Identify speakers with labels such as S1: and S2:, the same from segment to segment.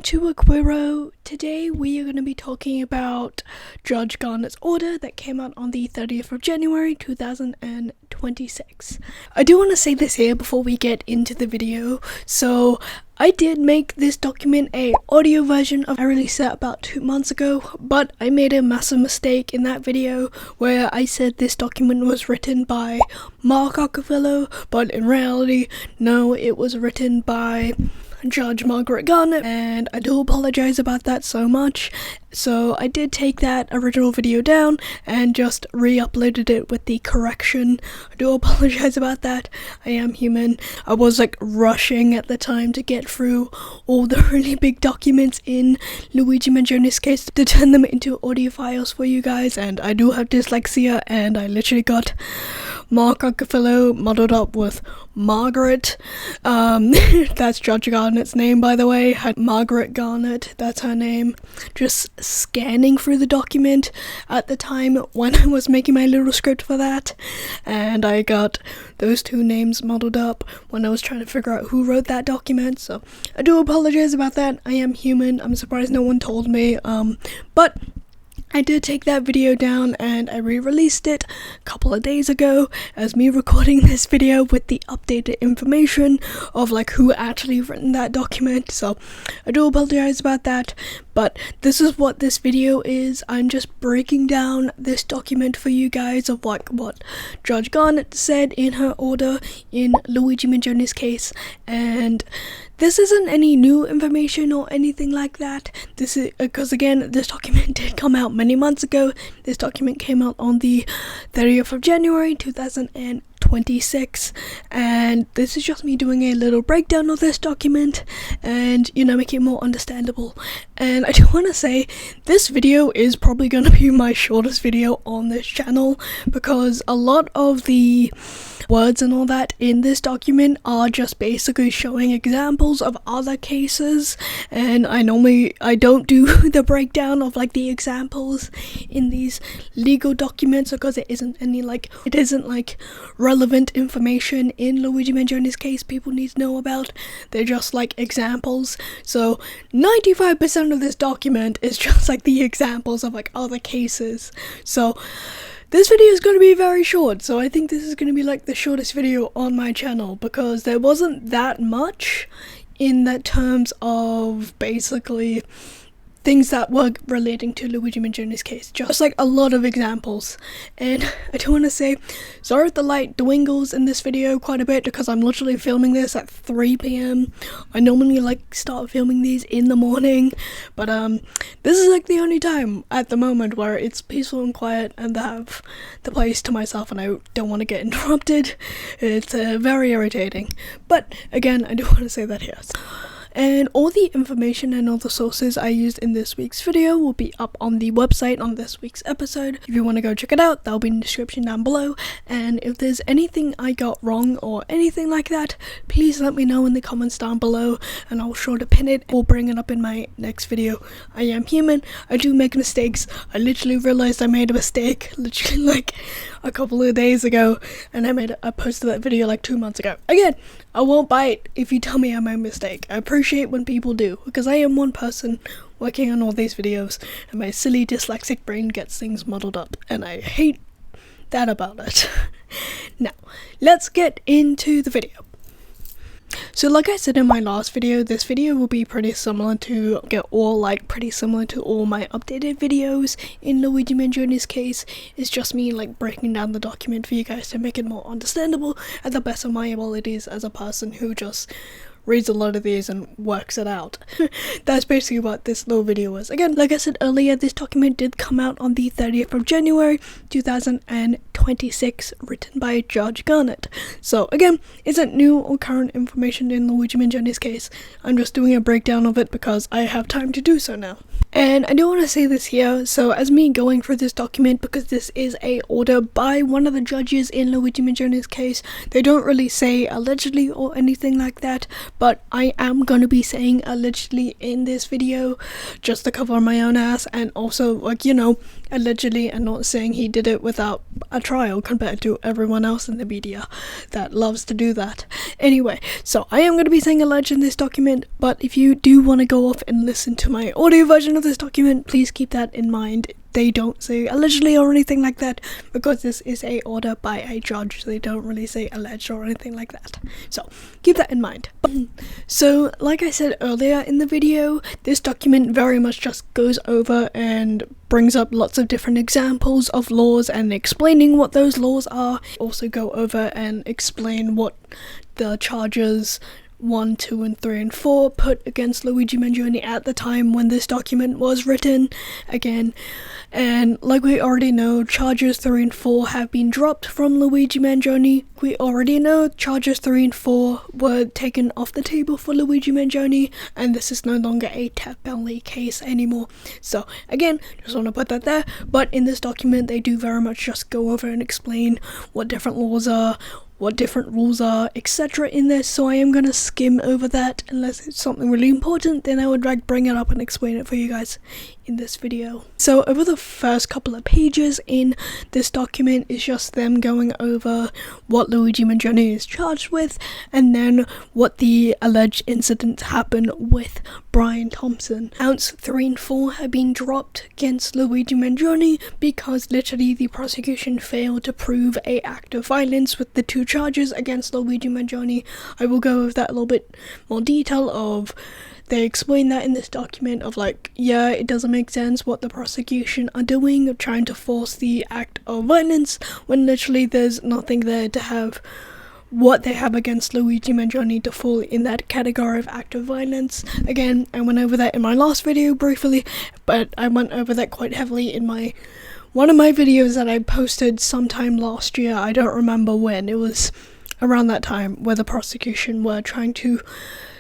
S1: to Requiro. Today we are going to be talking about Judge Garnett's order that came out on the 30th of January 2026. I do want to say this here before we get into the video. So I did make this document a audio version of I released it about 2 months ago, but I made a massive mistake in that video where I said this document was written by Mark Ockefellow, but in reality, no, it was written by Judge Margaret Garnett, and I do apologize about that so much. So I did take that original video down and just re-uploaded it with the correction. I do apologize about that. I am human. I was rushing at the time to get through all the really big documents in Luigi Mangione's case to turn them into audio files for you guys, and I do have dyslexia, and I literally got Mark Ockefellow muddled up with Margaret. That's Judge Garnett's name, by the way. Margaret Garnett, that's her name. Just scanning through the document at the time when I was making my little script for that, and I got those two names muddled up when I was trying to figure out who wrote that document, so I do apologize about that. I am human. I'm surprised no one told me, but I did take that video down and I re-released it a couple of days ago as me recording this video with the updated information of who actually written that document, so I do apologize about that. But this is what this video is. I'm just breaking down this document for you guys of what Judge Garnett said in her order in Luigi Mangione's case, and this isn't any new information or anything like that. This is because, again, this document did come out many months ago. This document came out on the 30th of January 2026, and this is just me doing a little breakdown of this document and, make it more understandable. And I do want to say this video is probably going to be my shortest video on this channel because a lot of the words and all that in this document are just basically showing examples of other cases, and I don't do the breakdown of the examples in these legal documents because it isn't relevant information in Luigi Mangione's case people need to know about. They're just examples. So 95% of this document is just the examples of other cases. So this video is going to be very short, so I think this is going to be the shortest video on my channel because there wasn't that much in the terms of basically things that were relating to Luigi Mangione's case, just a lot of examples. And I do want to say, sorry if the light dwindles in this video quite a bit because I'm literally filming this at 3 p.m. I normally start filming these in the morning, but this is the only time at the moment where it's peaceful and quiet and I have the place to myself and I don't want to get interrupted. It's very irritating, but again, I do want to say that here. And all the information and all the sources I used in this week's video will be up on the website on this week's episode. If you want to go check it out, that'll be in the description down below. And if there's anything I got wrong or anything like that, please let me know in the comments down below and I'll sure to pin it or bring it up in my next video. I am human. I do make mistakes. I literally realized I made a mistake literally a couple of days ago, and I posted that video 2 months ago. Again, I won't bite if you tell me I made a mistake. I appreciate when people do, because I am one person working on all these videos, and my silly dyslexic brain gets things muddled up, and I hate that about it. Now, let's get into the video. So like I said in my last video, this video will be pretty similar to all my updated videos in Luigi Mangione's case. It's just me breaking down the document for you guys to make it more understandable at the best of my abilities as a person who just reads a lot of these and works it out. That's basically what this little video was. Again, like I said earlier, this document did come out on the 30th of January 2026, written by Judge Garnett. So again, isn't new or current information in Luigi Mangione's case. I'm just doing a breakdown of it because I have time to do so now. And I do want to say this here, so as me going through this document, because this is a order by one of the judges in Luigi Mangione's case, they don't really say allegedly or anything like that, but I am going to be saying allegedly in this video just to cover my own ass, and also allegedly, and not saying he did it without a trial compared to everyone else in the media that loves to do that. Anyway, so I am going to be saying alleged in this document, but if you do want to go off and listen to my audio version of this document, please keep that in mind. They don't say allegedly or anything like that, because this is a order by a judge. They don't really say alleged or anything like that. So keep that in mind. So like I said earlier in the video, this document very much just goes over and brings up lots of different examples of laws and explaining what those laws are. Also go over and explain what the charges 1, 2, and 3, and 4 put against Luigi Mangione at the time when this document was written again. And like we already know, charges 3 and 4 have been dropped from Luigi Mangione. We already know charges 3 and 4 were taken off the table for Luigi Mangione, and this is no longer a death penalty case anymore. So again, just want to put that there. But in this document, they do very much just go over and explain what different laws are, what different rules are, etc. in this, so I am going to skim over that. Unless it's something really important, then I would bring it up and explain it for you guys in this video. So over the first couple of pages in this document is just them going over what Luigi Mangione is charged with, and then what the alleged incident happened with Brian Thompson. Counts 3 and 4 have been dropped against Luigi Mangione because literally the prosecution failed to prove an act of violence with the 2 charges against Luigi Mangione. I will go over that a little bit more detail of. They explain that in this document of like, yeah, it doesn't make sense what the prosecution are doing, of trying to force the act of violence when literally there's nothing there to have what they have against Luigi Mangione to fall in that category of act of violence. Again, I went over that in my last video briefly, but I went over that quite heavily in one of my videos that I posted sometime last year. I don't remember when. It was around that time where the prosecution were trying to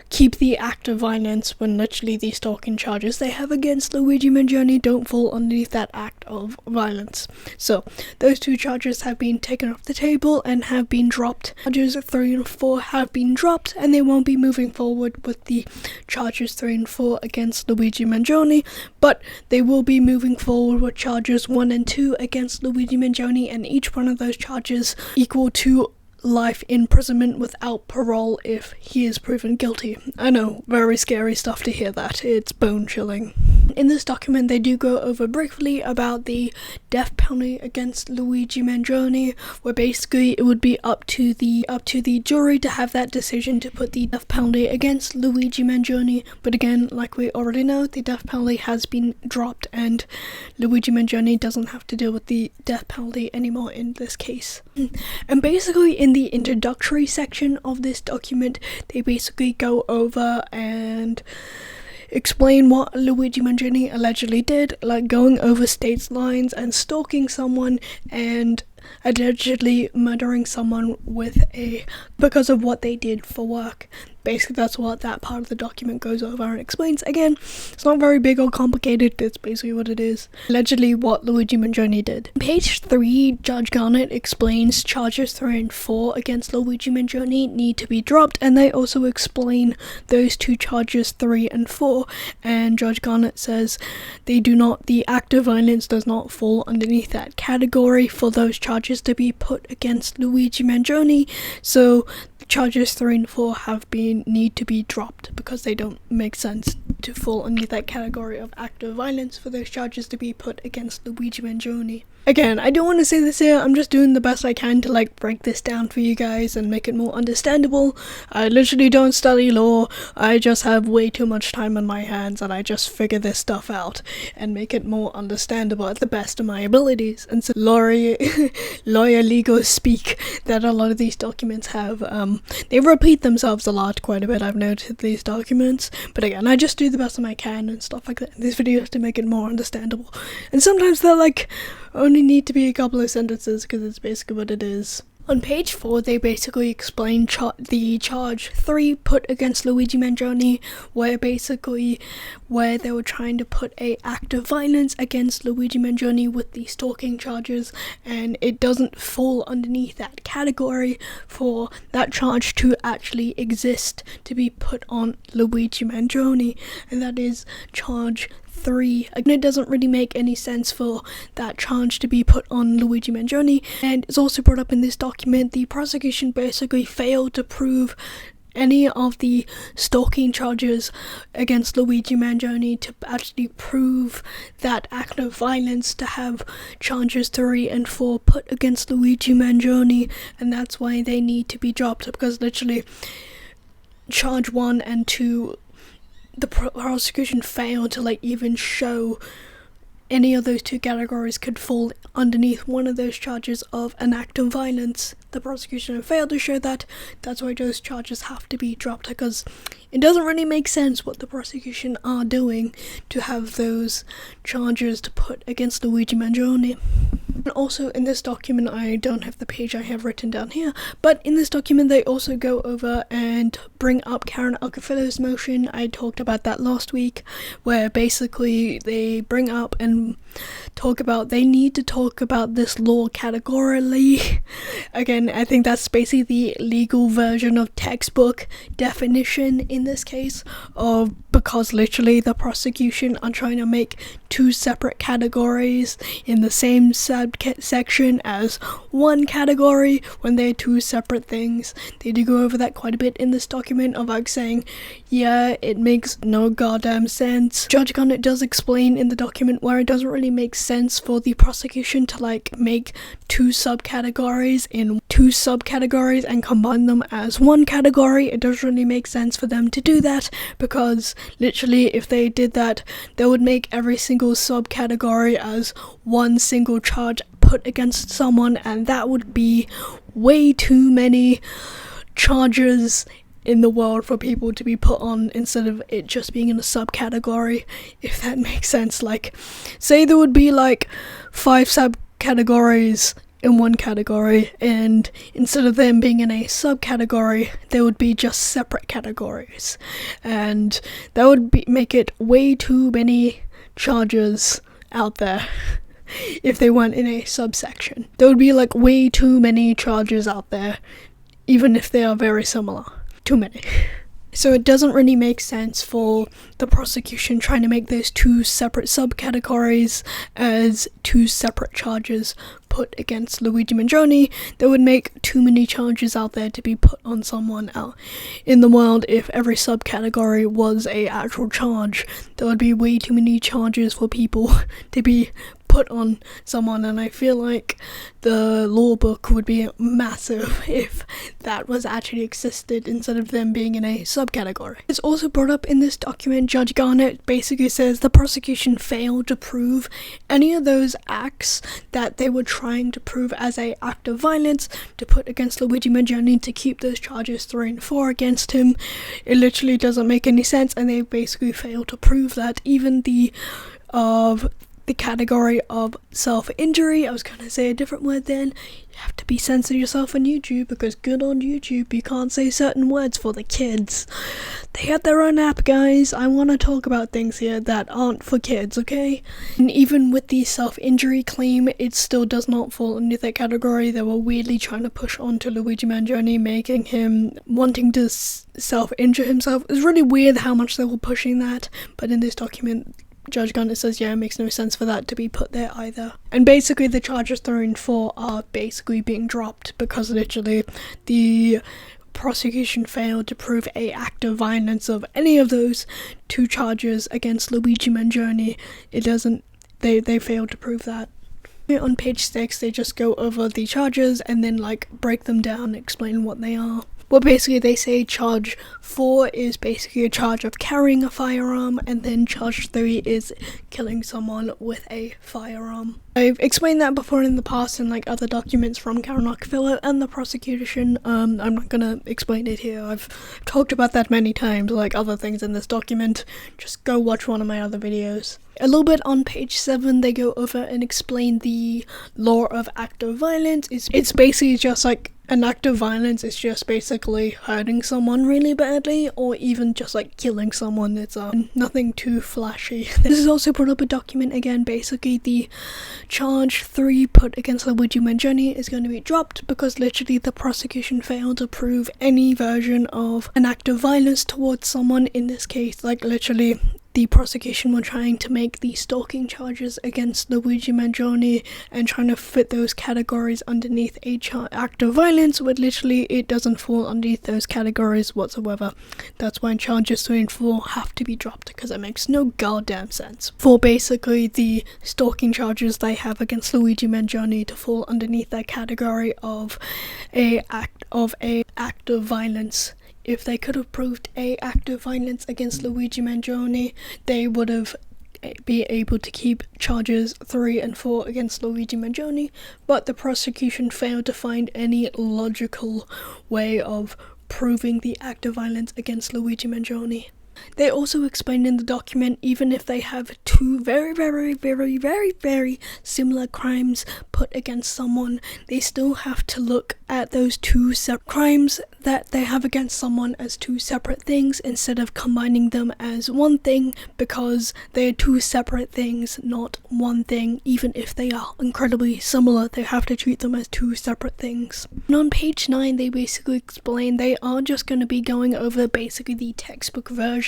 S1: keep the act of violence when literally the stalking charges they have against Luigi Mangione don't fall underneath that act of violence. So those 2 charges have been taken off the table and have been dropped. Charges 3 and 4 have been dropped, and they won't be moving forward with the charges 3 and 4 against Luigi Mangione, but they will be moving forward with charges 1 and 2 against Luigi Mangione, and each one of those charges equal to life imprisonment without parole if he is proven guilty. I know, very scary stuff to hear that. It's bone chilling. In this document, they do go over briefly about the death penalty against Luigi Mangione, where basically it would be up to the jury to have that decision to put the death penalty against Luigi Mangione. But again, like we already know, the death penalty has been dropped, and Luigi Mangione doesn't have to deal with the death penalty anymore in this case. And basically, in the introductory section of this document, they basically go over and explain what Luigi Mangione allegedly did, like going over state lines and stalking someone and allegedly murdering someone because of what they did for work. Basically, that's what that part of the document goes over and explains. Again, it's not very big or complicated, that's basically what it is. Allegedly what Luigi Mangione did. Page 3, Judge Garnett explains charges 3 and 4 against Luigi Mangione need to be dropped, and they also explain those 2 charges 3 and 4, and Judge Garnett says the act of violence does not fall underneath that category for those charges to be put against Luigi Mangione, so charges 3 and 4 need to be dropped because they don't make sense to fall under that category of act of violence for those charges to be put against Luigi Mangione. Again, I don't want to say this here, I'm just doing the best I can to break this down for you guys and make it more understandable. I literally don't study law, I just have way too much time on my hands and I just figure this stuff out and make it more understandable at the best of my abilities. And so lawyer legal speak that a lot of these documents have, they repeat themselves quite a bit, I've noted these documents, but again, I just do the best I can and stuff like that in these videos to make it more understandable. And sometimes they're only need to be a couple of sentences because it's basically what it is. On page 4, they basically explain the charge 3 put against Luigi Mangione, where they were trying to put an act of violence against Luigi Mangione with the stalking charges, and it doesn't fall underneath that category for that charge to actually exist to be put on Luigi Mangione, and that is charge 3. Again, it doesn't really make any sense for that charge to be put on Luigi Mangione, and it's also brought up in this document. The prosecution basically failed to prove any of the stalking charges against Luigi Mangione to actually prove that act of violence, to have charges 3 and 4 put against Luigi Mangione, and that's why they need to be dropped, because literally charge 1 and 2, the prosecution failed to even show any of those 2 categories could fall underneath one of those charges of an act of violence. The prosecution failed to show that. That's why those charges have to be dropped, because it doesn't really make sense what the prosecution are doing to have those charges to put against Luigi Mangione. And also in this document, I don't have the page I have written down here, but in this document they also go over and bring up Karen Alcafillo's motion. I talked about that last week, where basically they bring up and talk about they need to talk about this law categorically. Again, I think that's basically the legal version of textbook definition in this case, because literally the prosecution are trying to make 2 separate categories in the same subsection as one category when they're 2 separate things. They do go over that quite a bit in this document of saying, yeah, it makes no goddamn sense. Judge Garnett does explain in the document where it doesn't really make sense for the prosecution to make 2 subcategories in 2 subcategories and combine them as one category. It doesn't really make sense for them to do that, because literally if they did that, they would make every single subcategory as one single charge put against someone, and that would be way too many charges in the world for people to be put on, instead of it just being in a subcategory, if that makes sense. Say there would be 5 subcategories in one category, and instead of them being in a subcategory, they would be just separate categories, and that would make it way too many charges out there. If they weren't in a subsection, there would be way too many charges out there, even if they are very similar. Too many. So it doesn't really make sense for the prosecution trying to make those 2 separate subcategories as 2 separate charges put against Luigi Mangione. That would make too many charges out there to be put on someone out in the world. If every subcategory was a actual charge, there would be way too many charges for people to be put on someone, and I feel like the law book would be massive if that was actually existed instead of them being in a subcategory. It's also brought up in this document. Judge Garnett basically says the prosecution failed to prove any of those acts that they were trying to prove as a act of violence to put against Luigi Mangione, to keep those charges 3 and 4 against him. It literally doesn't make any sense, and they basically failed to prove that. Even the category of self-injury, I was going to say a different word then. You have to be censored yourself on YouTube, because good on YouTube, you can't say certain words for the kids. They had their own app, guys. I want to talk about things here that aren't for kids, okay? And even with the self-injury claim, it still does not fall under that category. They were weirdly trying to push onto Luigi Mangione, making him wanting to self-injure himself. It's really weird how much they were pushing that, but in this document, Judge Garnett says, yeah, it makes no sense for that to be put there either. And basically the charges 3 and 4 are basically being dropped, because literally the prosecution failed to prove a act of violence of any of those 2 charges against Luigi Mangione. They failed to prove that. On page 6, they just go over the charges and then break them down, explain what they are. Well, basically they say charge 4 is basically a charge of carrying a firearm, and then charge 3 is killing someone with a firearm. I've explained that before in the past in other documents from Karen Alcafillo and the prosecution. I'm not gonna explain it here. I've talked about that many times, other things in this document. Just go watch one of my other videos. A little bit on page 7, they go over and explain the law of act of violence. It's basically just An act of violence is just basically hurting someone really badly, or even just like killing someone. It's nothing too flashy. This is also brought up a document again. Basically, the charge 3 put against Luigi Mangione is going to be dropped because literally the prosecution failed to prove any version of an act of violence towards someone. In this case, like literally, the prosecution were trying to make the stalking charges against Luigi Mangione and trying to fit those categories underneath a act of violence, but literally it doesn't fall underneath those categories whatsoever. That's why charges 3 and 4 have to be dropped, because it makes no goddamn sense for basically the stalking charges they have against Luigi Mangione to fall underneath that category of a act of violence. If they could have proved a act of violence against Luigi Mangione, they would have be able to keep charges 3 and 4 against Luigi Mangione, but the prosecution failed to find any logical way of proving the act of violence against Luigi Mangione. They also explained in the document, even if they have two very similar crimes put against someone, they still have to look at those two separate crimes that they have against someone as two separate things instead of combining them as one thing, because they are two separate things, not one thing. Even if they are incredibly similar, they have to treat them as two separate things. And on page 9, they basically explain they are just going to be going over basically the textbook version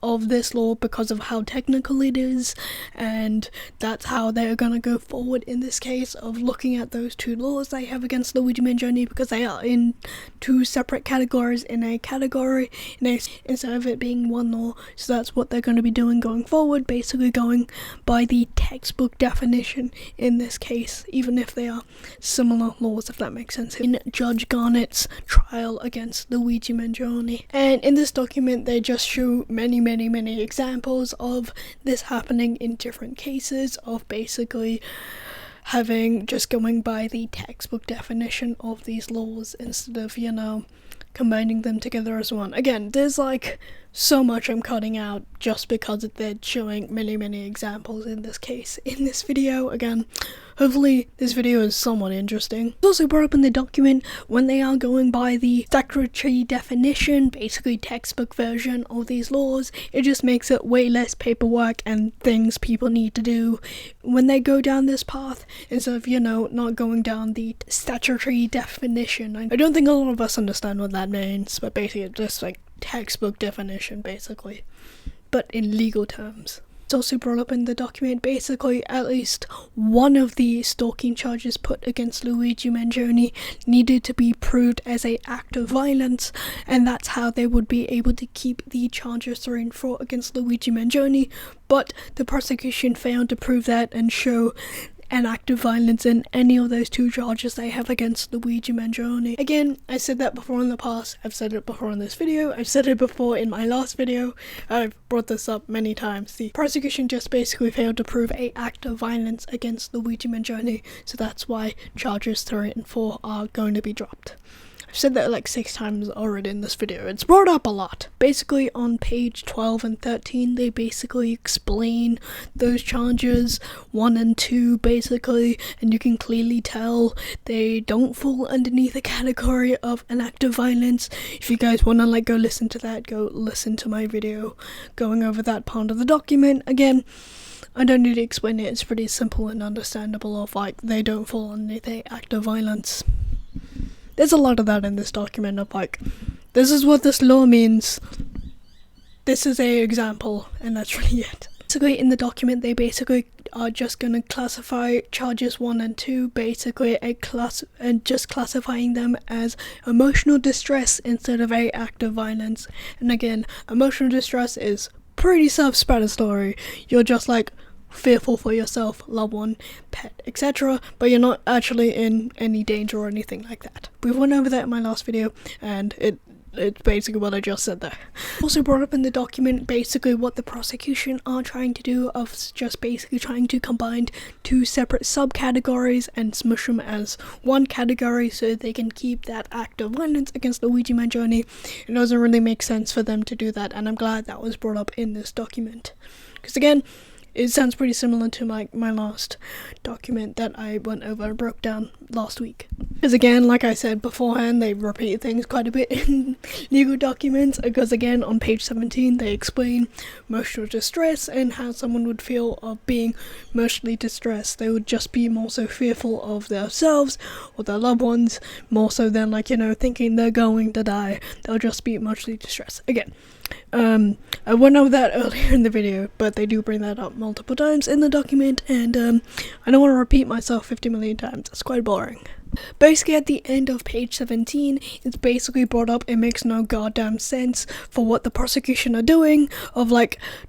S1: of this law because of how technical it is, and that's how they're gonna go forward in this case of looking at those two laws they have against Luigi Mangione, because they are in two separate categories in a category instead of it being one law. So that's what they're going to be doing going forward, basically going by the textbook definition in this case, even if they are similar laws, if that makes sense, in Judge Garnett's trial against Luigi Mangione. And in this document they just show many examples of this happening in different cases of basically having just going by the textbook definition of these laws instead of, combining them together as one. Again, there's like so much I'm cutting out just because they're showing many examples in this case in this video. Again, hopefully this video is somewhat interesting. It's also brought up in the document when they are going by the statutory definition, basically textbook version of these laws, it just makes it way less paperwork and things people need to do when they go down this path instead of, not going down the statutory definition. I don't think a lot of us understand what that means, but basically it's just like textbook definition basically, but in legal terms. It's also brought up in the document basically at least one of the stalking charges put against Luigi Mangione needed to be proved as an act of violence, and that's how they would be able to keep the charges 3 and 4 against Luigi Mangione, but the prosecution failed to prove that and show an act of violence in any of those two charges they have against Luigi Mangione. Again, I said that before in the past, I've said it before in this video, I've said it before in my last video, I've brought this up many times. The prosecution just basically failed to prove an act of violence against Luigi Mangione, so that's why charges 3 and 4 are going to be dropped. I've said that like 6 times already in this video. It's brought up a lot. Basically on page 12 and 13 they basically explain those charges 1 and 2 basically, and you can clearly tell they don't fall underneath the category of an act of violence. If you guys want to go listen to that, go listen to my video going over that part of the document. Again, I don't need to explain it, it's pretty simple and understandable of they don't fall underneath the act of violence. There's a lot of that in this document of this is what this law means, this is a example, and that's really it. Basically in the document they basically are just going to classify charges 1 and 2 basically and just classifying them as emotional distress instead of a act of violence. And again, emotional distress is pretty self-explanatory. You're just fearful for yourself, loved one, pet, etc., but you're not actually in any danger or anything like that. We went over that in my last video, and it's basically what I just said there. Also brought up in the document basically what the prosecution are trying to do of just basically trying to combine two separate subcategories and smush them as one category so they can keep that act of violence against Luigi Mangione. It doesn't really make sense for them to do that, and I'm glad that was brought up in this document. Because again, it sounds pretty similar to my last document that I went over and broke down last week. Because again, like I said beforehand, they repeat things quite a bit in legal documents, because again, on page 17, they explain emotional distress and how someone would feel of being emotionally distressed. They would just be more so fearful of themselves or their loved ones, more so than thinking they're going to die. They'll just be emotionally distressed. Again, I went over that earlier in the video, but they do bring that up multiple times in the document, and I don't want to repeat myself 50 million times. It's quite boring. Basically, at the end of page 17, it's basically brought up it makes no goddamn sense for what the prosecution are doing, of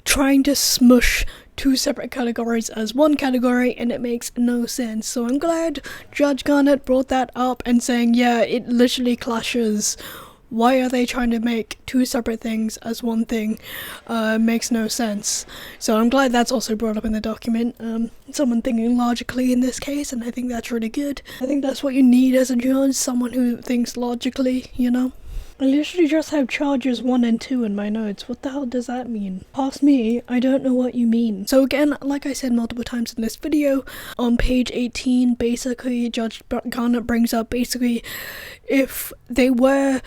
S1: trying to smush two separate categories as one category, and it makes no sense. So I'm glad Judge Garnett brought that up and saying, yeah, it literally clashes. Why are they trying to make two separate things as one thing? Makes no sense. So I'm glad that's also brought up in the document. Someone thinking logically in this case, and I think that's really good. I think that's what you need as a judge, someone who thinks logically, I literally just have charges 1 and 2 in my notes. What the hell does that mean? Past me, I don't know what you mean. So again, like I said multiple times in this video, on page 18, basically Judge Garnett brings up if they were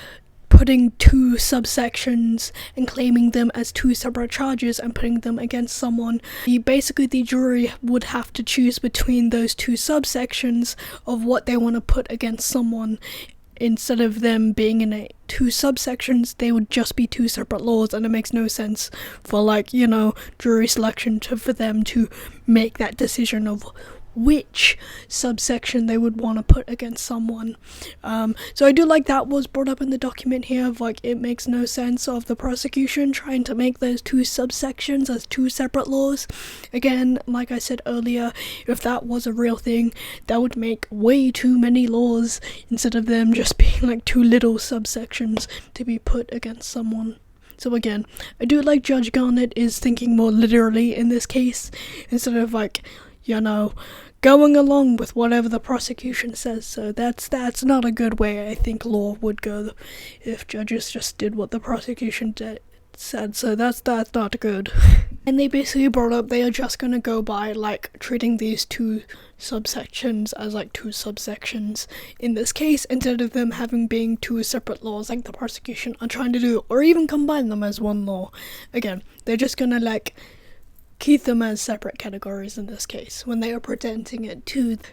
S1: putting two subsections and claiming them as two separate charges and putting them against someone, the jury would have to choose between those two subsections of what they want to put against someone. Instead of them being in two subsections, they would just be two separate laws, and it makes no sense for jury selection for them to make that decision of which subsection they would want to put against someone. So I do like that was brought up in the document here of it makes no sense of the prosecution trying to make those two subsections as two separate laws. Again, like I said earlier, if that was a real thing, that would make way too many laws instead of them just being two little subsections to be put against someone. So again, I do like Judge Garnett is thinking more literally in this case, instead of going along with whatever the prosecution says. So that's not a good way I think law would go if judges just did what the prosecution said. So that's not good. And they basically brought up they are just gonna go by treating these two subsections as two subsections in this case, instead of them being two separate laws like the prosecution are trying to do, or even combine them as one law. Again, they're just gonna keep them as separate categories in this case when they are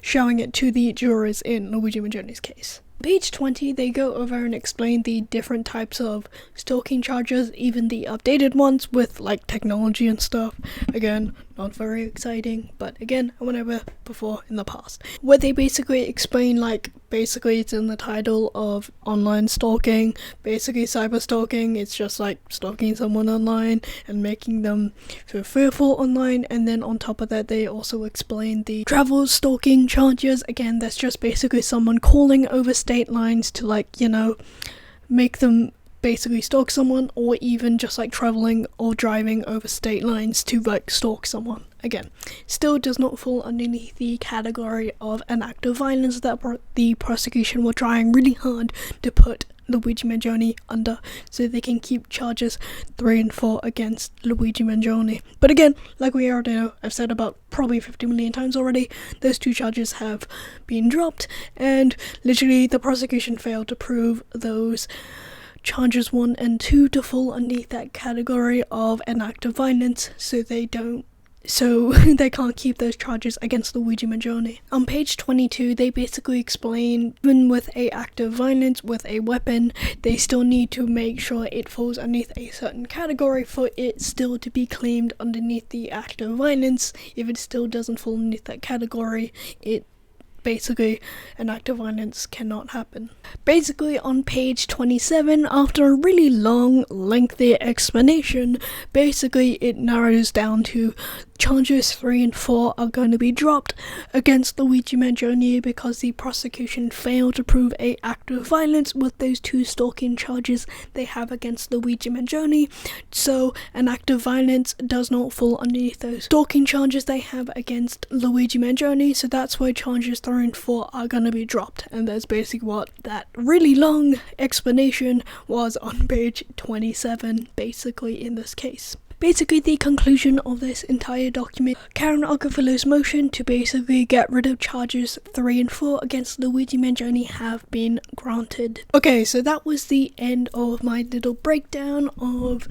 S1: showing it to the jurors in Luigi Mangione's case. Page 20, they go over and explain the different types of stalking charges, even the updated ones with technology and stuff. Again, not very exciting, but again, I went over before in the past, where they basically explain it's in the title of online stalking. Basically cyber stalking, it's just stalking someone online and making them feel fearful online. And then on top of that, they also explain the travel stalking charges. Again, that's just basically someone calling over state lines to make them basically stalk someone, or even just traveling or driving over state lines to stalk someone. Again, still does not fall underneath the category of an act of violence that the prosecution were trying really hard to put Luigi Mangione under, so they can keep charges 3 and 4 against Luigi Mangione. But again, like we already know, I've said about probably 50 million times already, those two charges have been dropped, and literally the prosecution failed to prove those charges 1 and 2 to fall underneath that category of an act of violence, so they can't keep those charges against Luigi Mangione. On page 22, they basically explain, even with a act of violence with a weapon, they still need to make sure it falls underneath a certain category for it still to be claimed underneath the act of violence. If it still doesn't fall underneath that category, basically an act of violence cannot happen. Basically on page 27, after a really long, lengthy explanation, basically it narrows down to charges 3 and 4 are going to be dropped against Luigi Mangione because the prosecution failed to prove a act of violence with those 2 stalking charges they have against Luigi Mangione. So an act of violence does not fall underneath those stalking charges they have against Luigi Mangione, so that's why charges 3 and 4 are going to be dropped. And that's basically what that really long explanation was on page 27, basically in this case. basically the conclusion of this entire document. Karen Ogafillo's motion to basically get rid of charges 3 and 4 against Luigi Mangione have been granted. Okay, so that was the end of my little breakdown of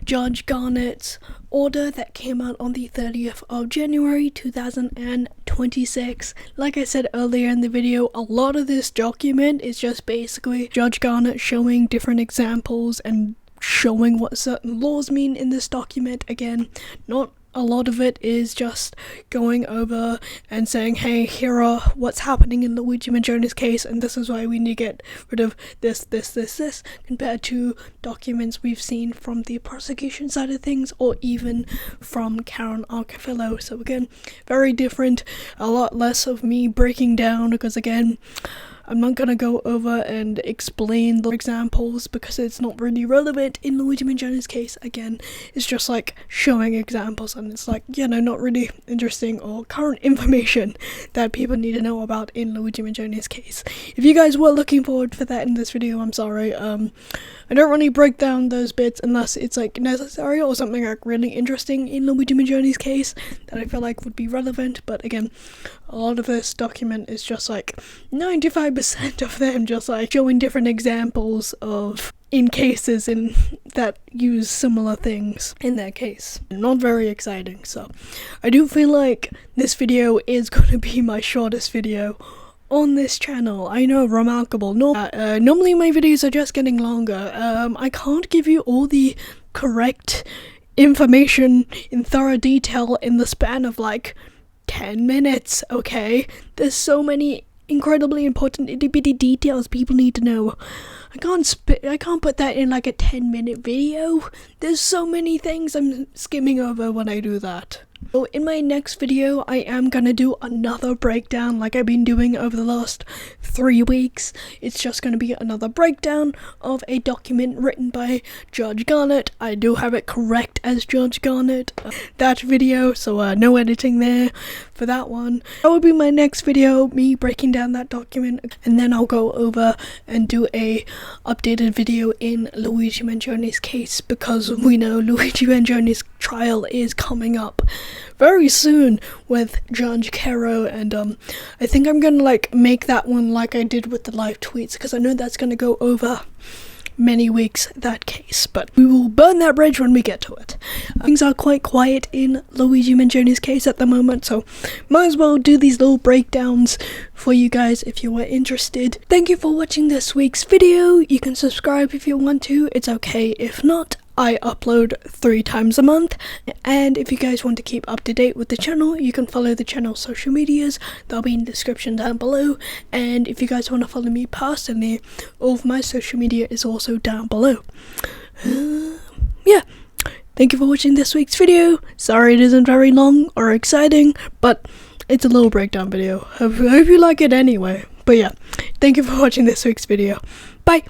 S1: Judge Garnett's order that came out on the 30th of January 2026. Like I said earlier in the video, a lot of this document is just basically Judge Garnett showing different examples and showing what certain laws mean in this document. Again, not a lot of it is just going over and saying, hey, here are what's happening in Luigi Mangione's case, and this is why we need to get rid of this, compared to documents we've seen from the prosecution side of things, or even from Karen Ogafillo. So again, very different, a lot less of me breaking down, because again, I'm not gonna go over and explain the examples because it's not really relevant in Luigi Mangione's case. Again, it's just like showing examples, and it's like, you know, not really interesting or current information that people need to know about in Luigi Mangione's case. If you guys were looking forward for that in this video, I'm sorry. I don't really break down those bits unless it's like necessary or something like really interesting in Luigi Mangione's case that I feel like would be relevant. But again, a lot of this document is just like 95% of them just like showing different examples of in cases in that use similar things in their case. Not very exciting. So I do feel like this video is going to be my shortest video on this channel. I know, remarkable. Normally my videos are just getting longer. I can't give you all the correct information in thorough detail in the span of like 10 minutes, okay? There's so many incredibly important itty-bitty details people need to know. I can't put that in like a 10-minute video. There's so many things I'm skimming over when I do that. So in my next video, I am gonna do another breakdown like I've been doing over the last 3 weeks. It's just gonna be another breakdown of a document written by Judge Garnett. I do have it correct as Judge Garnett, that video, so no editing there for that one. That will be my next video, me breaking down that document, and then I'll go over and do a updated video in Luigi Mangione's case, because we know Luigi Mangione's trial is coming up very soon with Judge Garnett, and I think I'm gonna like make that one like I did with the live tweets, because I know that's gonna go over many weeks, that case, but we will burn that bridge when we get to it. Things are quite quiet in Luigi Mangione's case at the moment, so might as well do these little breakdowns for you guys if you are interested. Thank you for watching this week's video. You can subscribe if you want to, it's okay if not. I upload 3 times a month, and if you guys want to keep up to date with the channel, you can follow the channel's social medias. They'll be in the description down below, and if you guys want to follow me personally, all of my social media is also down below. Yeah, thank you for watching this week's video. Sorry it isn't very long or exciting, but it's a little breakdown video. I hope you like it anyway. But yeah, thank you for watching this week's video. Bye!